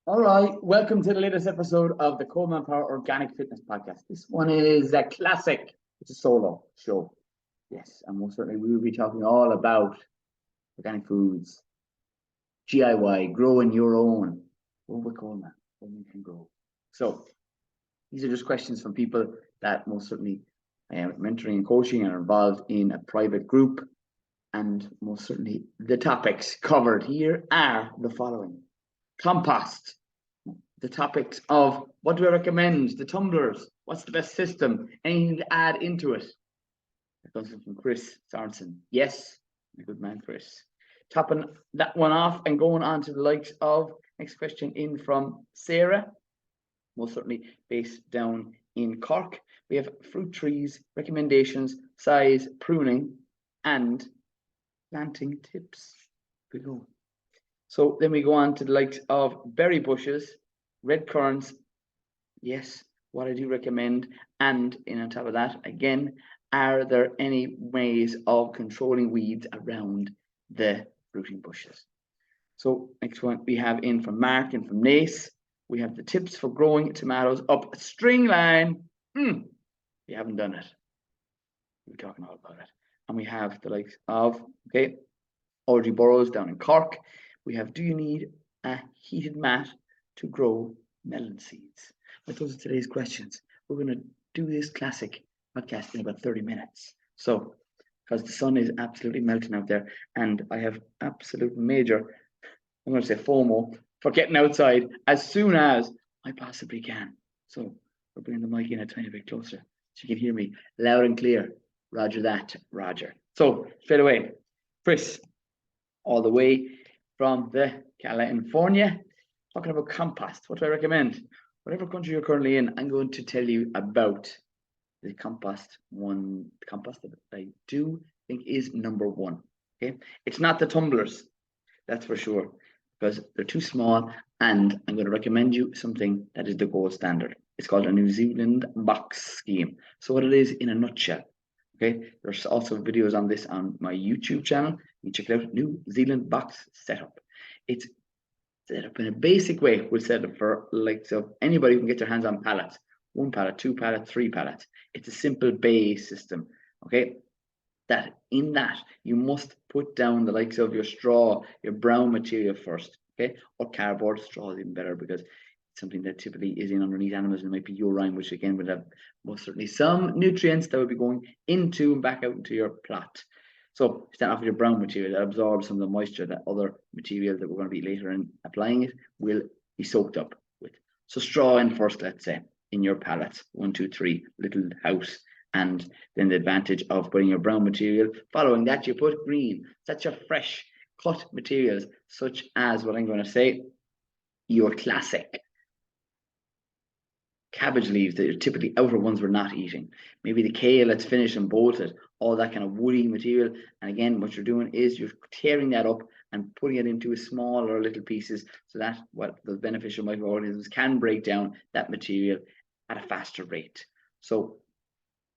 All right, welcome to the latest episode of the Coleman Power Organic Fitness Podcast. This one is a classic. It's a solo show. Yes, and most certainly we will be talking all about organic foods, DIY, growing your own. What we Coleman, what you can grow. So these are just questions from people that most certainly mentoring and coaching and are involved in a private group. And most certainly the topics covered here are the following: compost, the topics of what do I recommend, the tumblers, what's the best system, anything to add into it. That comes from Chris Sorensen. Yes, a good man, Chris. Topping that one off and going on to the likes of next question in from Sarah, most certainly based down in Cork. We have fruit trees, recommendations, size, pruning, and planting tips. We go. So then we go on to the likes of berry bushes, red currants. Yes, what I do recommend. And on top of that, again, are there any ways of controlling weeds around the fruiting bushes? So next one we have in from Mark and from Nace. We have the tips for growing tomatoes up a string line. You haven't done it. We're talking all about it. And we have the likes of, Audrey Burrows down in Cork. We have, do you need a heated mat to grow melon seeds? But those are today's questions. We're going to do this classic podcast in about 30 minutes. So, because the sun is absolutely melting out there, and I have absolute major, I'm going to say FOMO, for getting outside as soon as I possibly can. So, we're bringing the mic in a tiny bit closer so you can hear me loud and clear. Roger that, Roger. So, straight away, Chris, all the way from the California, talking about compost. What do I recommend? Whatever country you're currently in, I'm going to tell you about the compost that I do think is number one. Okay, it's not the tumblers, that's for sure, because they're too small, and I'm going to recommend you something that is the gold standard. It's called a New Zealand box scheme. So what it is in a nutshell. Okay, there's also videos on this on my YouTube channel. You can check it out. New Zealand box setup. It's set up in a basic way. We'll set it for like so anybody can get their hands on pallets. 1 pallet, 2 pallets, 3 pallets. It's a simple bay system. Okay, that in that you must put down the likes of your straw, your brown material first. Okay, or cardboard. Straw is even better because something that typically is in underneath animals, and it might be urine, which again would have most certainly some nutrients that would be going into and back out into your plot. So start off with your brown material that absorbs some of the moisture that other material that we're going to be later in applying it will be soaked up with. So straw in first, let's say, in your pallets, 1, 2, 3, little house. And then the advantage of putting your brown material, following that you put green. That's your fresh cut materials, such as what I'm going to say, your classic cabbage leaves, the typically outer ones we're not eating. Maybe the kale that's finished and bolted, all that kind of woody material. And again, what you're doing is you're tearing that up and putting it into smaller little pieces so that what the beneficial microorganisms can break down that material at a faster rate. So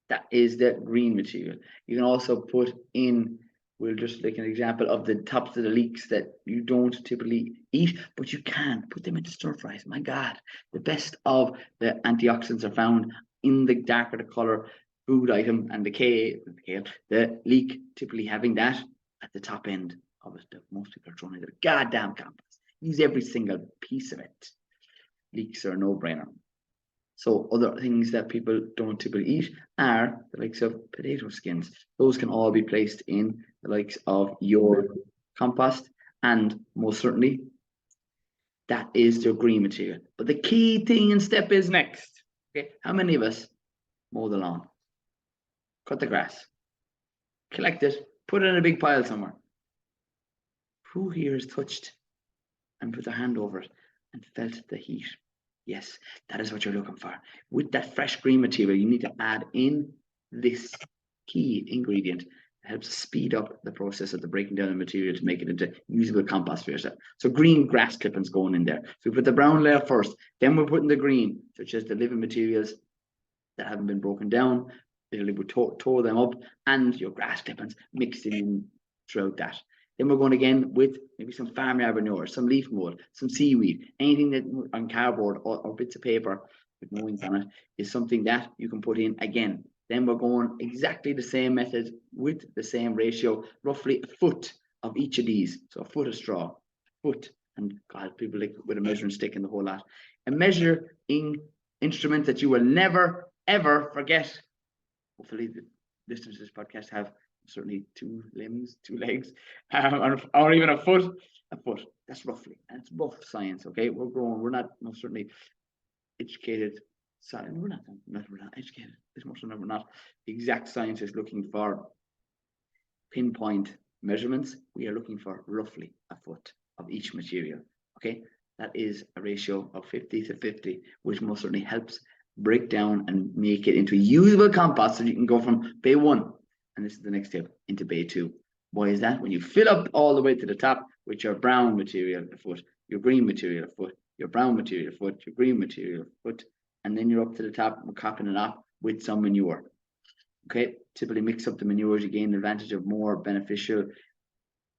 that is the green material. You can also put in, we'll just take an example of the tops of the leeks that you don't typically eat, but you can put them into stir fries. My God, the best of the antioxidants are found in the darker the color food item, and the leek typically having that at the top end of it. Most people are throwing into the goddamn compost. Use every single piece of it. Leeks are a no-brainer. So other things that people don't typically eat are the likes of potato skins. Those can all be placed in the likes of your compost, and most certainly that is your green material. But the key thing and step is next. Okay, how many of us mow the lawn, cut the grass, collect it, put it in a big pile somewhere? Who here has touched and put their hand over it and felt the heat? Yes, that is what you're looking for. With that fresh green material, you need to add in this key ingredient that helps speed up the process of the breaking down of material to make it into usable compost for yourself. So green grass clippings going in there. So we put the brown layer first, then we're putting the green, such as the living materials that haven't been broken down. Literally we tore them up, and your grass clippings mixed in throughout that. Then we're going again with maybe some farmyard manure, some leaf mold, some seaweed, anything that on cardboard or bits of paper with mowings on it is something that you can put in again. Then we're going exactly the same method with the same ratio, roughly a foot of each of these. So a foot of straw, a foot, and God, people like with a measuring stick and the whole lot. A measuring instrument that you will never, ever forget. Hopefully the listeners to this podcast have certainly 2 limbs, 2 legs, or even a foot. A foot, that's roughly, and it's rough science, okay? We're growing, we're not most certainly educated. We're not educated as much as we're not exact scientists looking for pinpoint measurements. We are looking for roughly a foot of each material. Okay, that is a ratio of 50 to 50, which most certainly helps break down and make it into usable compost so you can go from bay 1, and this is the next step, into bay 2. Why is that? When you fill up all the way to the top with your brown material a foot, your green material a foot, your brown material a foot, your green material a foot, and then you're up to the top and capping it off with some manure. Okay, typically mix up the manures, you gain the advantage of more beneficial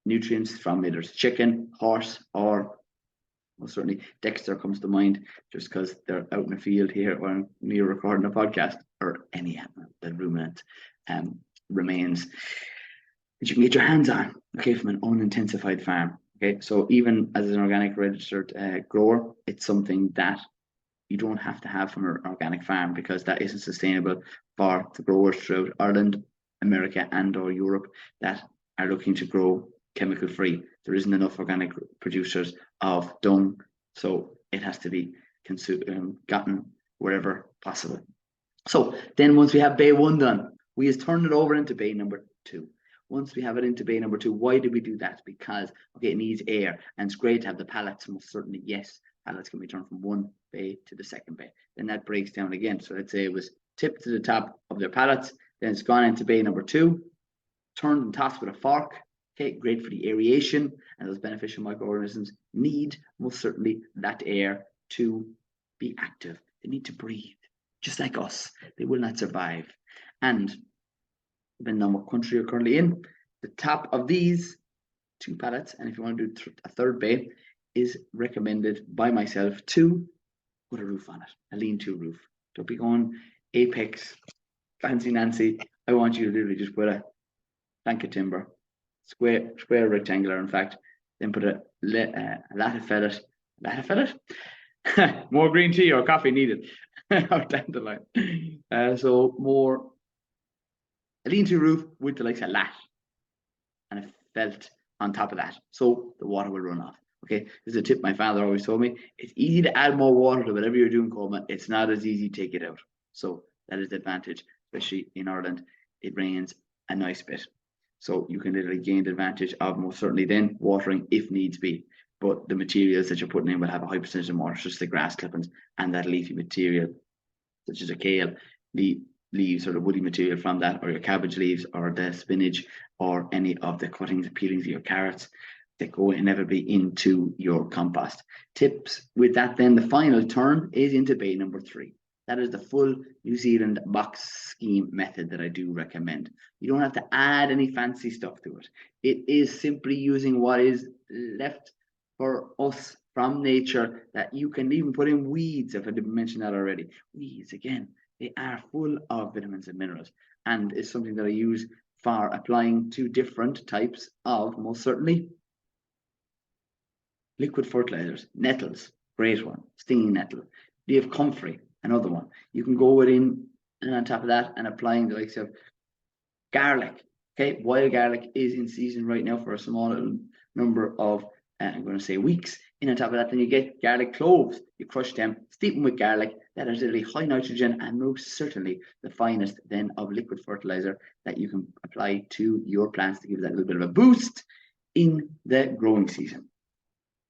nutrients from either chicken, horse, or well, certainly Dexter comes to mind just because they're out in the field here or me recording a podcast, or any animal, the ruminant remains that you can get your hands on, okay, from an unintensified farm. Okay, so even as an organic registered grower, it's something that you don't have to have from an organic farm, because that isn't sustainable for the growers throughout Ireland, America, and or Europe that are looking to grow chemical free. There isn't enough organic producers of dung, so it has to be gotten wherever possible. So then once we have bay 1 done, we just turn it over into bay number 2. Once we have it into bay number 2, why do we do that? Because, okay, it needs air, and it's great to have the pallets, most certainly, yes, pallets can be turned from one bay to the second bay. Then that breaks down again. So let's say it was tipped to the top of their pallets, then it's gone into bay number 2, turned and tossed with a fork. Okay, great for the aeration, and those beneficial microorganisms need most certainly that air to be active. They need to breathe, just like us. They will not survive. And depending on what country you're currently in, the top of these 2 pallets, and if you want to do a third bay, is recommended by myself to put a roof on it, a lean-to roof. Don't be going apex, fancy Nancy. I want you to literally just put a plank of timber, square rectangular, in fact, then put a lattice fillet, more green tea or coffee needed, out down the line. So more a lean-to roof with the likes of lat and a felt on top of that, so the water will run off. Okay, this is a tip my father always told me. It's easy to add more water to whatever you're doing, Coleman. It's not as easy to take it out. So that is the advantage, especially in Ireland. It rains a nice bit, so you can literally gain the advantage of most certainly then watering if needs be. But the materials that you're putting in will have a high percentage of water, just the grass clippings and that leafy material, such as a kale, the leaves or the woody material from that, or your cabbage leaves, or the spinach, or any of the cuttings and peelings of your carrots that go inevitably into your compost. Tips with that then, the final turn is into bay number 3. That is the full New Zealand box scheme method that I do recommend. You don't have to add any fancy stuff to it. It is simply using what is left for us from nature, that you can even put in weeds, if I didn't mention that already. Weeds, again, they are full of vitamins and minerals, and is something that I use for applying to different types of, most certainly, liquid fertilizers. Nettles, great one. Stinging nettle. You have comfrey, another one. You can go within and on top of that and applying the likes of garlic. Okay, wild garlic is in season right now for a small number of, I'm going to say weeks. In on top of that, then you get garlic cloves. You crush them, steep them with garlic. That is literally high nitrogen and most certainly the finest then of liquid fertilizer that you can apply to your plants to give that little bit of a boost in the growing season.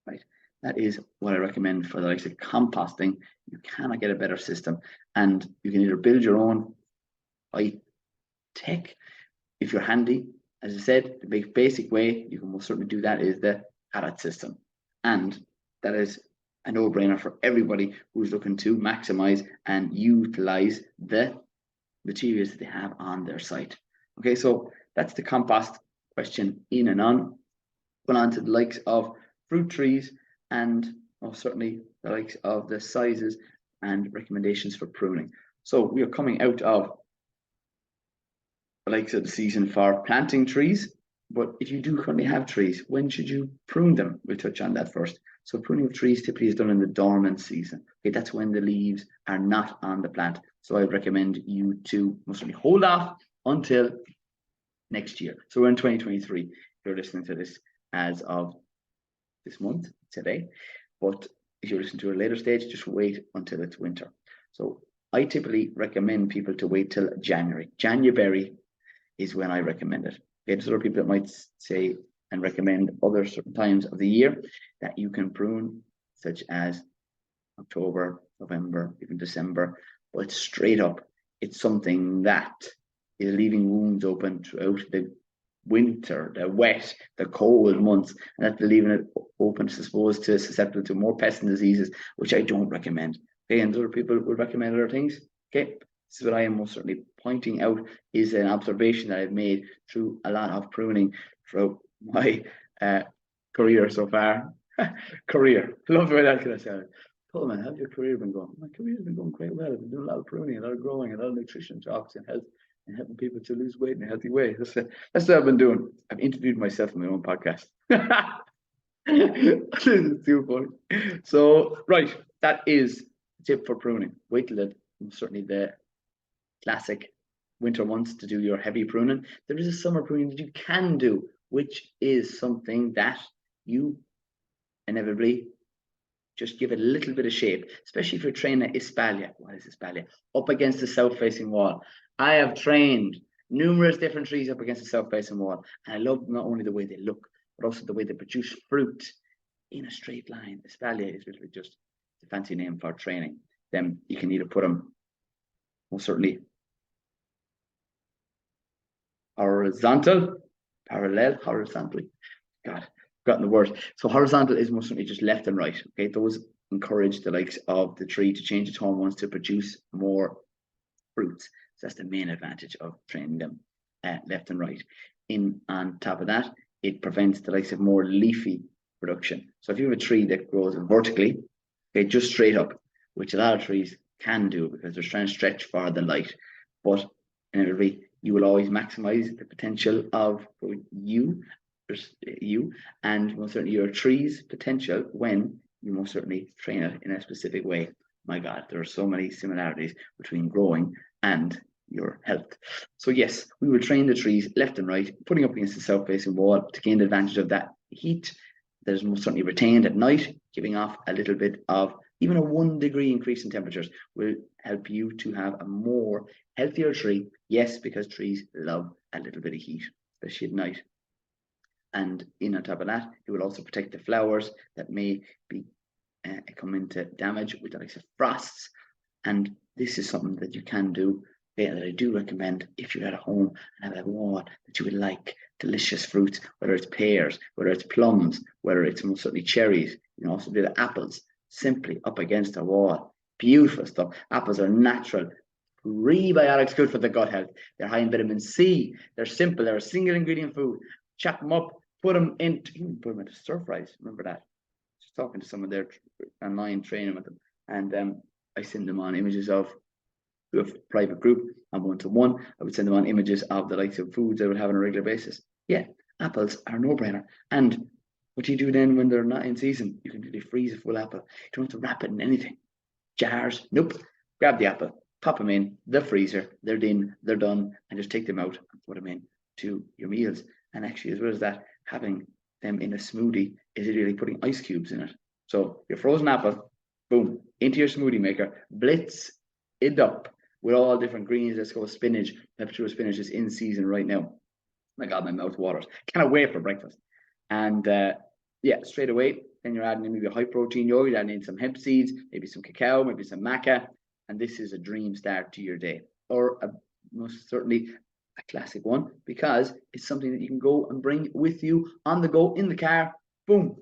Right, that is what I recommend for the likes of composting. You cannot get a better system, and you can either build your own by tech if you're handy. As I said, the basic way you can most certainly do that is the pallet system, and that is a no-brainer for everybody who's looking to maximize and utilize the materials that they have on their site. Okay, so that's the compost question in and on. Going on to the likes of fruit trees and certainly the likes of the sizes and recommendations for pruning. So we are coming out of the likes of the season for planting trees. But if you do currently have trees, when should you prune them? We'll touch on that first. So pruning of trees typically is done in the dormant season. Okay, that's when the leaves are not on the plant. So I would recommend you to most certainly hold off until next year. So we're in 2023. If you're listening to this as of this month, today. But if you're listening to a later stage, just wait until it's winter. So I typically recommend people to wait till January. January is when I recommend it. Okay, there's other people that might say and recommend other certain times of the year that you can prune, such as October, November, even December. But straight up, it's something that is leaving wounds open throughout the winter, the wet, the cold months, and that's leaving it open, susceptible to more pests and diseases, which I don't recommend. Okay, and other people would recommend other things. Okay, this is what I am most certainly pointing out, is an observation that I've made through a lot of pruning throughout my career so far. Career, love the way that could have said. Paul, man, how's your career been going? My career has been going quite well. I've been doing a lot of pruning, a lot of growing, a lot of nutrition talks and health, and helping people to lose weight in a healthy way. That's what I've been doing. I've interviewed myself in my own podcast. This is too funny. So, right, that is the tip for pruning. Wait till certainly the classic winter months to do your heavy pruning. There is a summer pruning that you can do, which is something that you inevitably just give it a little bit of shape, especially if you're training Espalier. What is Espalier? Up against the south-facing wall. I have trained numerous different trees up against the south-facing wall, and I love not only the way they look, but also the way they produce fruit in a straight line. Espalier is literally just a fancy name for training. Then you can either put them most certainly horizontal, parallel, horizontally. God, forgotten the word. So horizontal is most certainly just left and right. Okay, those encourage the likes of the tree to change its hormones to produce more fruits. So that's the main advantage of training them left and right. On top of that, it prevents the likes of more leafy production. So if you have a tree that grows vertically, okay, just straight up, which a lot of trees can do because they're trying to stretch for the light, but inevitably you will always maximize the potential of you and most certainly your tree's potential when you most certainly train it in a specific way. My God, there are so many similarities between growing and your health. So yes, we will train the trees left and right, putting up against the south-facing wall to gain the advantage of that heat that is most certainly retained at night, giving off a little bit of even a 1 degree increase in temperatures will help you to have a more healthier tree. Yes, because trees love a little bit of heat, especially at night. And on top of that, it will also protect the flowers that may be come into damage with the likes of frosts. And this is something that you can do that I do recommend if you're at home and have a wall that you would like delicious fruits, whether it's pears, whether it's plums, whether it's most certainly cherries. You can also do the apples simply up against a wall. Beautiful stuff. Apples are natural prebiotics, good for the gut health. They're high in vitamin C. They're simple. They're a single ingredient food. Chop them up, put them into stir fries. Remember that? Just talking to someone there online, training with them, and I send them on images of a private group and one-to-one. I would send them on images of the likes of foods I would have on a regular basis. Yeah, apples are a no-brainer. And what do you do then when they're not in season? You can really freeze a full apple. You don't have to wrap it in anything. Jars, nope. Grab the apple, pop them in the freezer. They're in, they're done, and just take them out and put them in to your meals. And actually, as well as that, having them in a smoothie is really putting ice cubes in it. So your frozen apple, boom, into your smoothie maker, blitz it up with all different greens. Let's go spinach. Pepper spinach is in season right now. My God, my mouth waters. Can't wait for breakfast. And yeah, straight away, then you're adding in maybe a high protein yogurt, adding in some hemp seeds, maybe some cacao, maybe some maca, and this is a dream start to your day, or most certainly a classic one, because it's something that you can go and bring with you on the go in the car. Boom,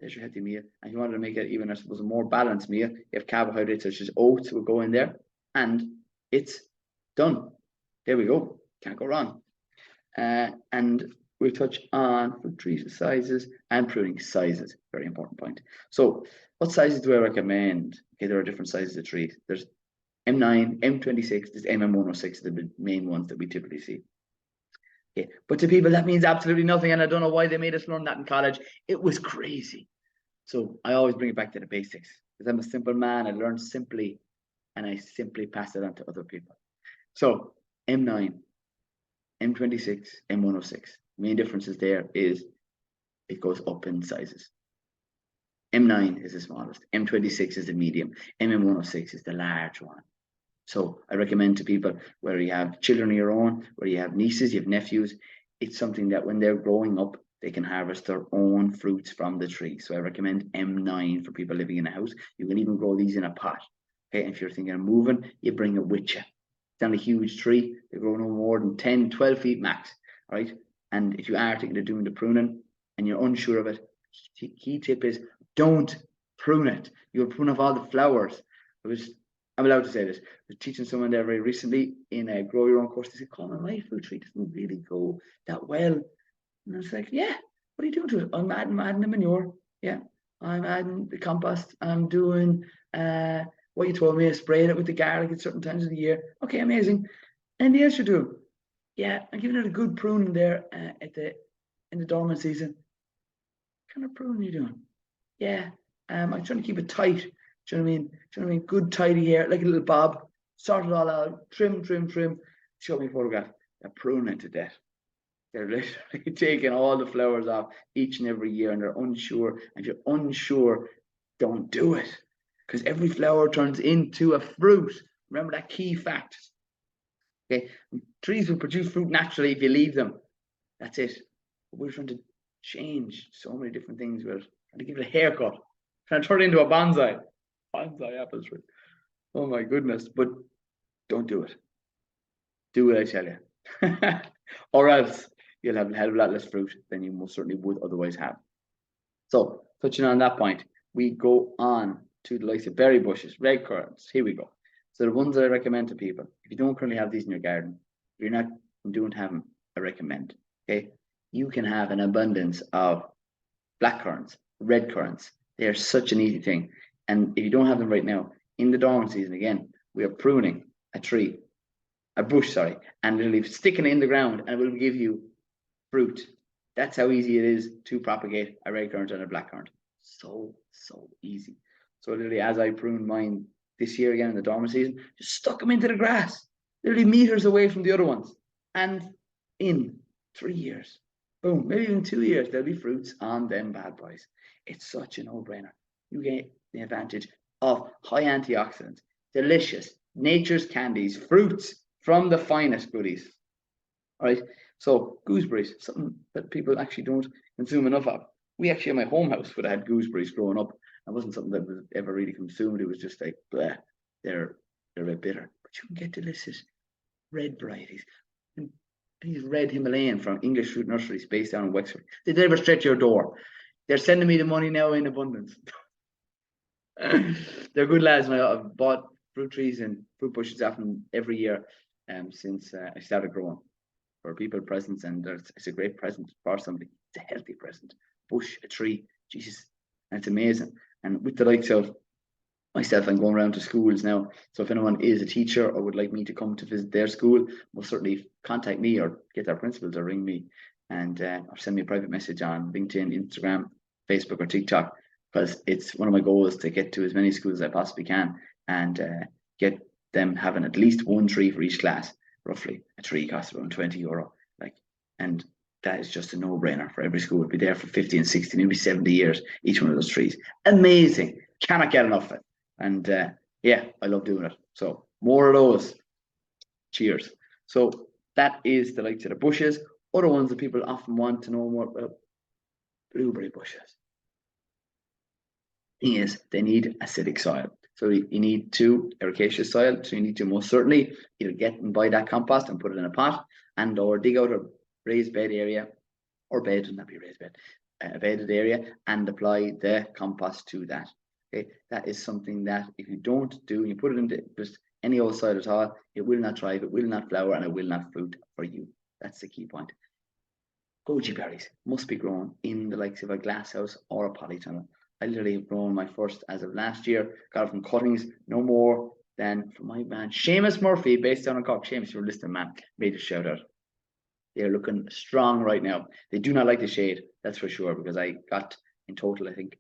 there's your healthy meal. And you wanted to make it even, I suppose, a more balanced meal. You have carbohydrates such as oats will go in there, and it's done. There we go. Can't go wrong. And we'll touch on fruit tree sizes and pruning sizes. Very important point. So what sizes do I recommend? Okay, there are different sizes of trees. There's M9, M26, there's MM106, the main ones that we typically see. Okay, but to people that means absolutely nothing, and I don't know why they made us learn that in college. It was crazy. So I always bring it back to the basics because I'm a simple man. I learn simply, and I simply pass it on to other people. So M9, M26, M106. Main differences there is it goes up in sizes. M9 is the smallest, M26 is the medium, MM106 is the large one. So I recommend to people, whether you have children of your own, whether you have nieces, you have nephews, it's something that when they're growing up, they can harvest their own fruits from the tree. So I recommend M9 for people living in a house. You can even grow these in a pot. Okay, and if you're thinking of moving, you bring it with you. It's on a huge tree. They grow no more than 10, 12 feet max. All right. And if you are thinking of doing the pruning and you're unsure of it, key tip is don't prune it. You'll prune off all the flowers. I'm allowed to say this. I was teaching someone there very recently in a grow your own course. They said, Colin, my fruit tree doesn't really go that well. And I was like, yeah, what are you doing to it? I'm adding the manure. Yeah, I'm adding the compost. I'm doing what you told me, spraying it with the garlic at certain times of the year. Okay, amazing. Anything else you do? Yeah, I'm giving it a good pruning there in the dormant season. What kind of pruning are you doing? Yeah, I'm trying to keep it tight. Do you know what I mean? Do you know what I mean? Good tidy hair, like a little bob. Sort it all out. Trim. Show me a photograph. They're pruning it to death. They're literally taking all the flowers off each and every year, and they're unsure. And if you're unsure, don't do it, because every flower turns into a fruit. Remember that key fact. Okay, trees will produce fruit naturally if you leave them. That's it. But we're trying to change so many different things. We're trying to give it a haircut, trying to turn it into a bonsai apple tree. Oh my goodness! But don't do it. Do it, I tell you, or else you'll have a hell of a lot less fruit than you most certainly would otherwise have. So, touching on that point, we go on to the likes of berry bushes, red currants. Here we go. So the ones that I recommend to people, if you don't currently have these in your garden, you're not doing have them, I recommend. Okay, you can have an abundance of black currants, red currants. They are such an easy thing. And if you don't have them right now, in the dormant season, again, we are pruning a bush, and literally sticking it in the ground, and it will give you fruit. That's how easy it is to propagate a red currant and a black currant. So easy. So literally, as I pruned mine this year again in the dormant season, just stuck them into the grass, literally meters away from the other ones. And in 3 years, boom, maybe even 2 years, there'll be fruits on them bad boys. It's such a no-brainer. You get the advantage of high antioxidants, delicious, nature's candies, fruits from the finest goodies. All right. So gooseberries, something that people actually don't consume enough of. We actually, in my home house, would have had gooseberries growing up. It wasn't something that was ever really consumed. It was just like, bleh, they're a bit bitter. But you can get delicious red varieties. And these red Himalayan from English Fruit Nurseries based down in Wexford. They never stretch your door. They're sending me the money now in abundance. They're good lads. And I've bought fruit trees and fruit bushes often every year since I started growing. For people presents, and it's a great present for somebody. It's a healthy present. Bush, a tree, Jesus, and it's amazing. And with the likes of myself, I'm going around to schools now. So if anyone is a teacher or would like me to come to visit their school, most certainly contact me or get their principals or ring me, and or send me a private message on LinkedIn, Instagram, Facebook, or TikTok, because it's one of my goals to get to as many schools as I possibly can and get them having at least one tree for each class. Roughly, a tree costs around €20, and that is just a no-brainer for every school. It'll be there for 50 and 60, maybe 70 years, each one of those trees. Amazing. Cannot get enough of it. And yeah, I love doing it. So more of those. Cheers. So that is the likes of the bushes. Other ones that people often want to know more about, blueberry bushes. Thing is, they need acidic soil. So you need to ericaceous soil. So you need to most certainly either get and buy that compost and put it in a pot, and or dig out a raised bed area, or bed, doesn't have to be raised bed, a bedded area, and apply the compost to that. Okay, that is something that if you don't do, you put it into just any old soil at all, it will not thrive, it will not flower, and it will not fruit for you. That's the key point. goji berries must be grown in the likes of a glass house or a polytunnel. I literally have grown my first as of last year, got it from cuttings, no more than from my man Seamus Murphy, based down in Cork. Seamus, you're listening, man, made a shout out. They're looking strong right now. They do not like the shade, that's for sure, because I got in total, I think,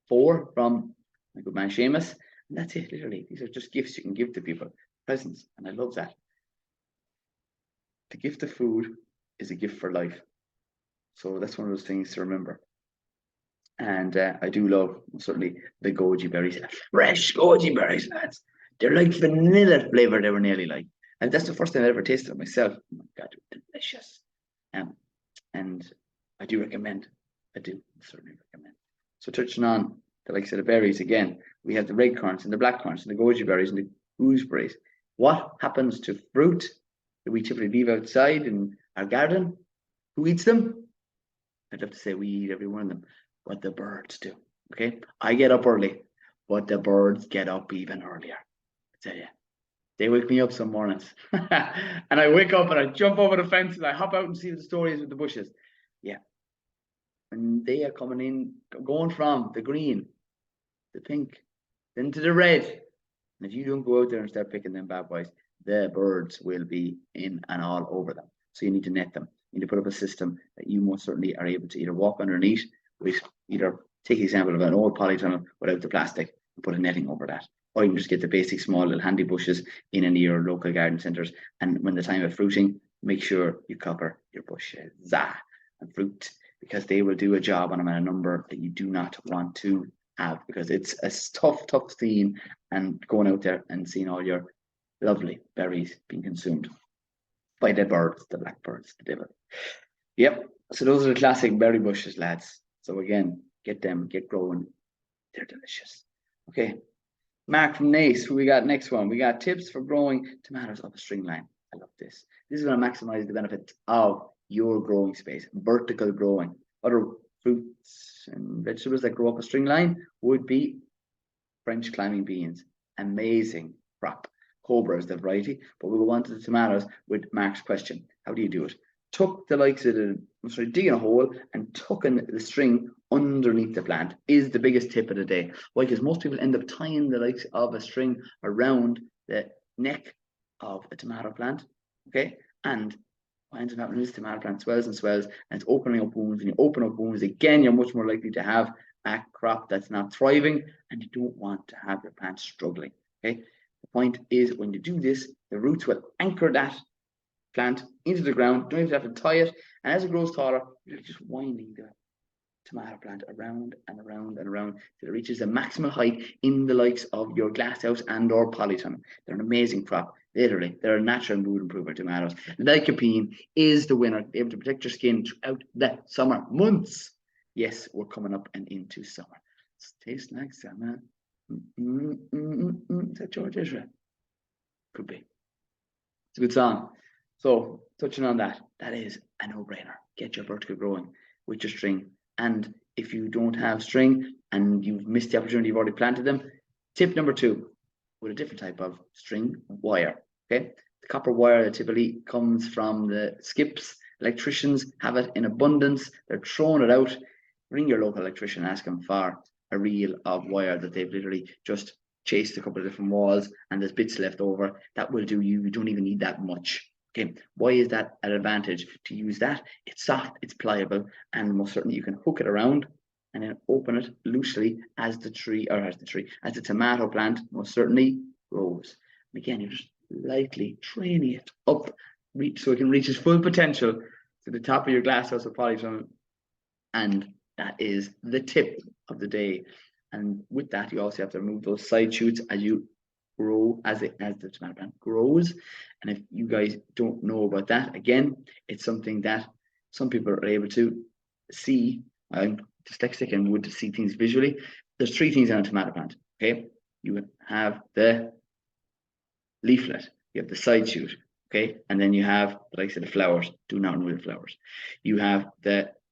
4 from my good man Seamus, and that's it, literally. These are just gifts you can give to people, presents, and I love that. The gift of food is a gift for life. So that's one of those things to remember. And I do love, certainly, the goji berries. Fresh goji berries, lads. They're like vanilla flavor, they were nearly like. And that's the first time I ever tasted it myself. Oh my God, they're delicious. And I do recommend. I do certainly recommend. So touching on the likes of the berries again, we have the red currants and the black currants and the goji berries and the gooseberries. What happens to fruit that we typically leave outside in our garden? Who eats them? I'd love to say we eat every one of them, but the birds do. Okay, I get up early, but the birds get up even earlier. I tell you, they wake me up some mornings, and I wake up and I jump over the fence and I hop out and see the stories with the bushes. Yeah, and they are coming in, going from the green, the pink, then to the red. And if you don't go out there and start picking them bad boys, the birds will be in and all over them. So you need to net them. You need to put up a system that you most certainly are able to either walk underneath, with either take the example of an old polytunnel without the plastic and put a netting over that. Or you can just get the basic small little handy bushes in any of your local garden centres. And when the time of fruiting, make sure you cover your bushes and fruit, because they will do a job on them at a number that you do not want to have, because it's a tough scene, and going out there and seeing all your lovely berries being consumed by the birds, the blackbirds, the devil. Yep. So those are the classic berry bushes, lads. So again, get them, get growing. They're delicious. Okay. Mark from Nace, who we got next one? We got tips for growing tomatoes up a string line. I love this. This is going to maximize the benefit of your growing space. Vertical growing. Other fruits and vegetables that grow up a string line would be French climbing beans. Amazing crop. Cobra is the variety, but we'll go on to the tomatoes with Mark's question. How do you do it? Tuck the likes of digging a hole and tucking the string underneath the plant is the biggest tip of the day. Why? Because most people end up tying the likes of a string around the neck of a tomato plant, okay? And what ends up happening is the tomato plant swells and swells, and it's opening up wounds. When you open up wounds, again, you're much more likely to have a crop that's not thriving, and you don't want to have your plant struggling, okay? The point is, when you do this, the roots will anchor that plant into the ground. Don't even have to tie it. And as it grows taller, you're just winding the tomato plant around and around and around till it reaches a maximum height in the likes of your glasshouse and or polytunnel. They're an amazing crop. Literally, they're a natural mood improver, tomatoes. Lycopene is the winner, able to protect your skin throughout the summer months. Yes, we're coming up and into summer. It tastes like summer. Is that George Ezra? Could be. It's a good song. So, touching on that, that is a no-brainer. Get your vertical growing with your string. And if you don't have string and you've missed the opportunity, you've already planted them, tip number 2, with a different type of string, wire. Okay, the copper wire that typically comes from the skips. Electricians have it in abundance. They're throwing it out. Ring your local electrician, ask him for a reel of wire that they've literally just chased a couple of different walls, and there's bits left over. That will do you. You don't even need that much. Okay, why is that an advantage to use that? It's soft, it's pliable, and most certainly you can hook it around and then open it loosely as the tomato plant most certainly grows. And again, you're just lightly training it up so it can reach its full potential to the top of your glasshouse or polytunnel. And that is the tip of the day. And with that, you also have to remove those side shoots as you grow, as the tomato plant grows. And if you guys don't know about that, again, it's something that some people are able to see. I'm dyslexic and would see things visually. There's 3 things on a tomato plant. Okay, you have the leaflet, you have the side shoot, okay, and then you have, like I said, the flowers. Do not remove the flowers. You have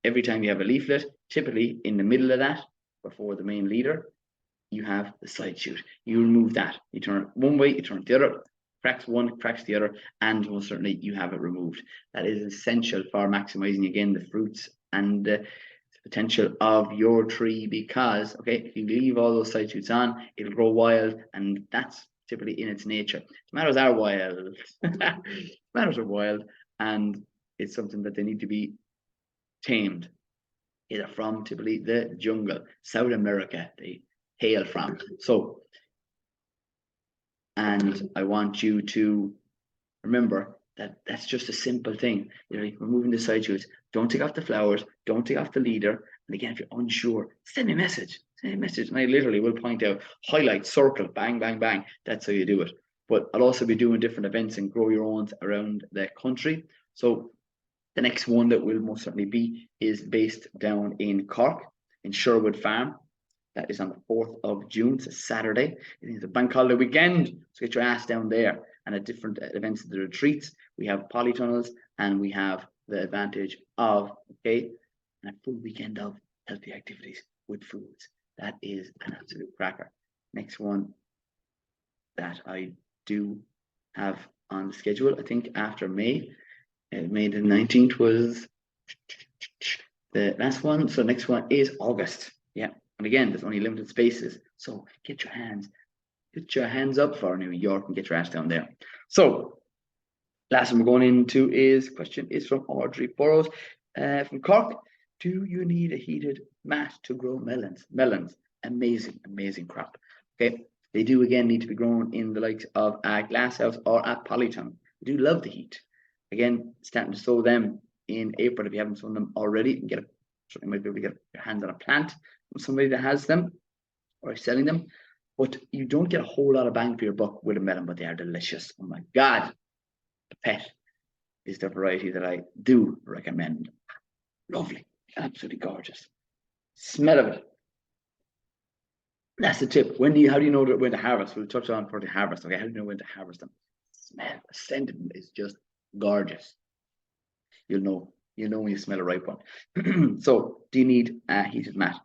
every time you have a leaflet, typically in the middle of that, before the main leader, you have the side shoot. You remove that. You turn it one way, you turn it the other. cracks one, cracks the other, and most certainly you have it removed. That is essential for maximizing again the fruits and potential of your tree, because if you leave all those side shoots on, it'll grow wild, and that's typically in its nature. Tomatoes are wild. Tomatoes are wild, and it's something that they need to be tamed. Either from typically the jungle, South America, they hail from. So, and I want you to remember that that's just a simple thing. You're like removing the side shoots. Don't take off the flowers. Don't take off the leader. And again, if you're unsure, send me a message. Send me a message, and I literally will point out, highlight, circle, bang, bang, bang. That's how you do it. But I'll also be doing different events and grow your own around the country. So the next one that will most certainly be is based down in Cork, in Sherwood Farm. That is on the 4th of June. It's a Saturday. It's a bank holiday weekend. So get your ass down there. And at different events at the retreats, we have polytunnels, and we have the advantage of, a full weekend of healthy activities with foods. That is an absolute cracker. Next one that I do have on the schedule, I think after May the 19th was the last one. So next one is August. Yeah. And again, there's only limited spaces. So get your hands up for New York and get your ass down there. So last one we're going into question is from Audrey Burrows from Cork. Do you need a heated mat to grow melons? Melons, amazing crop. Okay. They do again need to be grown in the likes of a glasshouse or a polytunnel. They do love the heat. Again, starting to sow them in April if you haven't sown them already. You can certainly might be able to get your hands on a plant from somebody that has them or is selling them. But you don't get a whole lot of bang for your buck with a melon, but they are delicious. Oh my God. The Pet is the variety that I do recommend. Lovely, absolutely gorgeous. Smell of it. That's the tip. How do you know when to harvest? We'll touch on for the harvest. Okay, how do you know when to harvest them? Smell, the scent of them is just gorgeous. You'll know when you smell a ripe one. So, do you need a heated mat?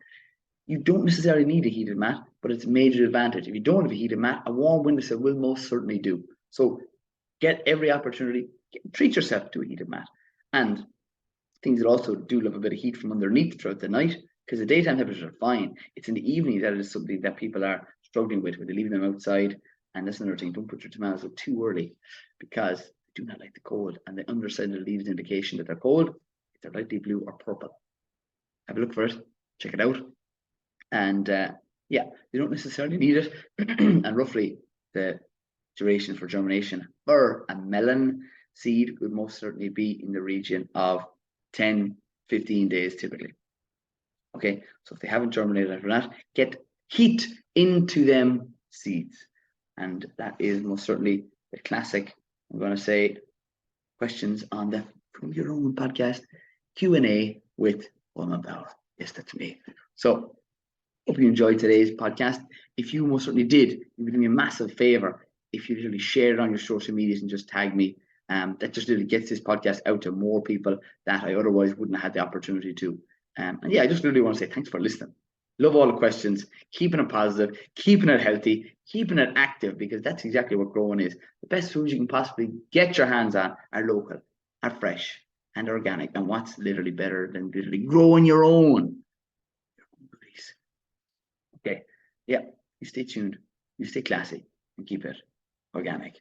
You don't necessarily need a heated mat, but it's a major advantage. If you don't have a heated mat, a warm windowsill will most certainly do. So, get every opportunity. Treat yourself to a heated mat. And things that also do love a bit of heat from underneath throughout the night, because the daytime temperatures are fine. It's in the evening that is something that people are struggling with, where they leave them outside. And that's another thing, don't put your tomatoes up too early, because they do not like the cold. And the underside of the leaves indication that they're cold. If they're lightly blue or purple. Have a look for it, check it out. And they don't necessarily need it. And roughly the duration for germination for a melon seed would most certainly be in the region of 10-15 days typically. Okay, so if they haven't germinated after that, get heat into them seeds. And that is most certainly the classic, I'm going to say, questions on the From Your Own podcast, Q&A with Woman Power. Yes, that's me. So, hope you enjoyed today's podcast. If you most certainly did, you would do me a massive favor if you really share it on your social medias and just tag me. That just really gets this podcast out to more people that I otherwise wouldn't have had the opportunity to. I just really want to say thanks for listening. Love all the questions, keeping it positive, keeping it healthy, keeping it active, because that's exactly what growing is. The best foods you can possibly get your hands on are local, are fresh, and organic. And what's literally better than literally growing your own? Okay, you stay tuned, you stay classy, and keep it organic.